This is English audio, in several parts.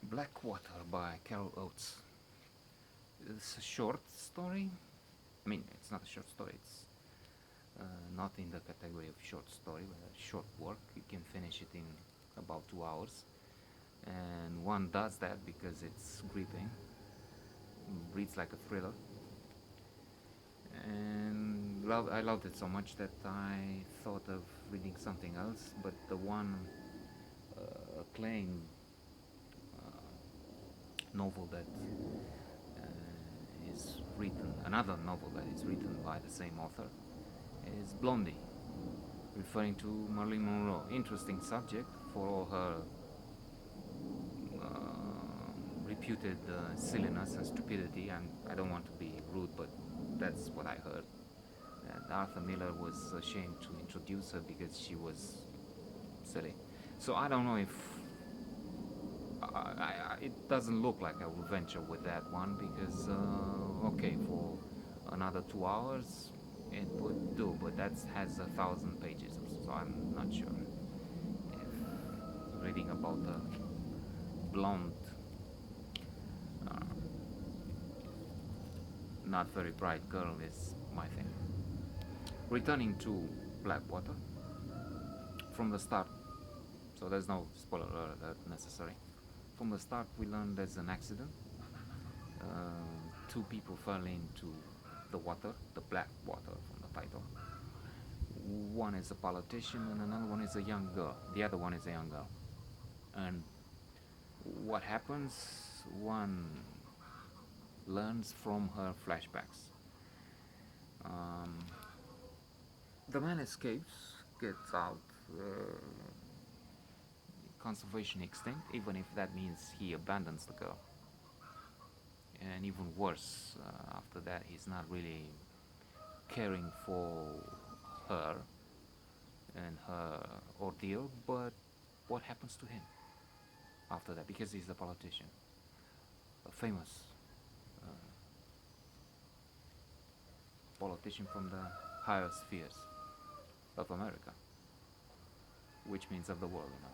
Blackwater by Carol Oates. It's a short story. I mean, it's not a short story. It's not in the category of short story, but a short work. You can finish it in about 2 hours, and one does that because it's gripping. Reads like a thriller, and I loved it so much that I thought of reading something else. But the one acclaimed novel that is written, another novel that is written by the same author, is Blondie, referring to Marilyn Monroe. Interesting subject for all her reputed silliness and stupidity. And I don't want to be rude, but that's what I heard. That Arthur Miller was ashamed to introduce her because she was silly. So I don't know if it doesn't look like I will venture with that one because okay, for another 2 hours it would do, but that has 1,000 pages, so I'm not sure if reading about a blonde, uh, not very bright girl is my thing. Returning to Blackwater from the start, so there's no spoiler alert necessary. From the start, we learn there's an accident. Two people fell into the water, the black water from the title. One is a politician and another one is a young girl. The other one is a young girl. And what happens? One learns from her flashbacks. Um, the man escapes, gets out, conservation extinct, even if that means he abandons the girl. And even worse, after that, he's not really caring for her and her ordeal, but what happens to him after that, because he's a politician, a famous uh, politician from the higher spheres of America, which means of the world in a way.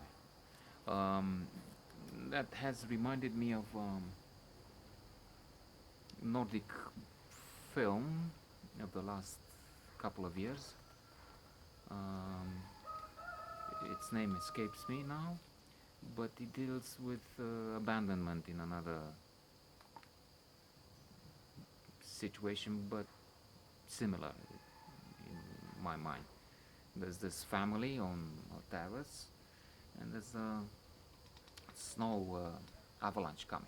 That has reminded me of Nordic film of the last couple of years. Um, its name escapes me now, but it deals with abandonment in another situation, but similar in my mind. There's this family on a terrace, and there's a snow avalanche coming.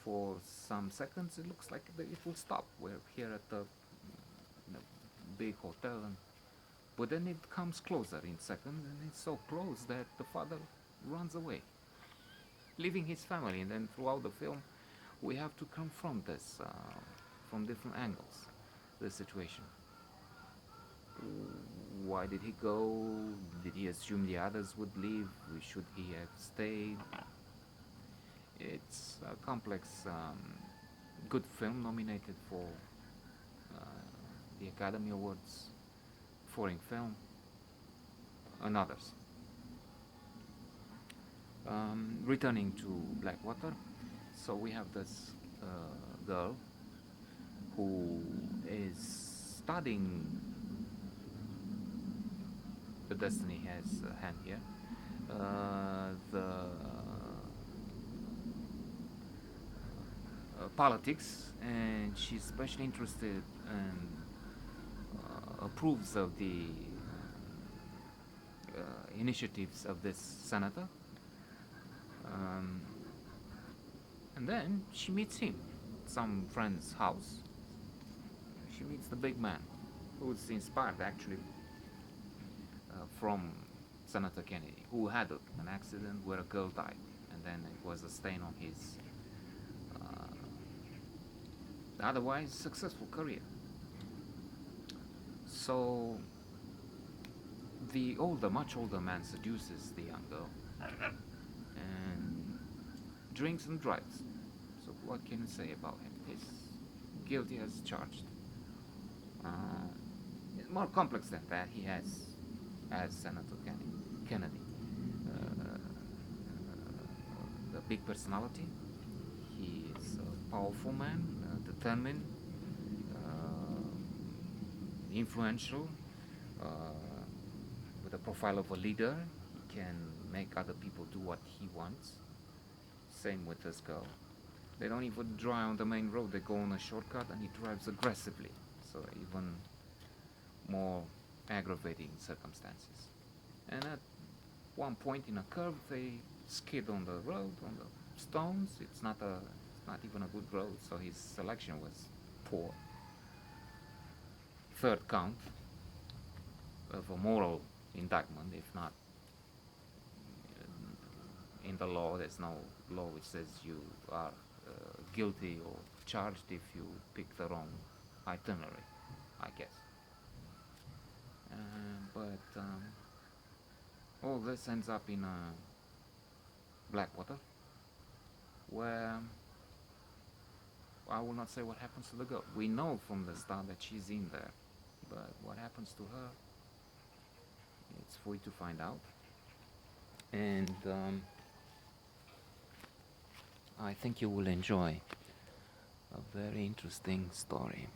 For some seconds, it looks like it will stop. We're here at the big hotel, but then it comes closer in seconds, and it's so close that the father runs away, leaving his family. And then throughout the film, we have to confront this from different angles, the situation. Why did he go? Did he assume the others would leave? Should he have stayed? It's a complex, good film nominated for uh, the Academy Awards, foreign film, and others. Returning to Blackwater, so we have this girl who is studying. The destiny has a hand here. The politics, and she's especially interested and approves of the initiatives of this senator. Um, and then she meets him, some friend's house. She meets the big man, who's inspired actually from Senator Kennedy, who had an accident where a girl died, and then it was a stain on his otherwise successful career. So the much older man seduces the young girl and drinks and drives. So what can you say about him? He's guilty as charged. It's more complex than that. He has, as Senator Kennedy, big personality. He is a powerful man, determined, influential, uh, with a profile of a leader. He can make other people do what he wants. Same with this girl. They don't even drive on the main road, they go on a shortcut and he drives aggressively. So even more aggravating circumstances. And at one point in a curve they skid on the road, on the stones. It's not even a good road, so his selection was poor. Third count of a moral indictment, if not in the law, there's no law which says you are guilty or charged if you pick the wrong itinerary, I guess. But all this ends up in Blackwater, where I will not say what happens to the girl. We know from the start that she's in there, but what happens to her, it's for you to find out. And I think you will enjoy a very interesting story.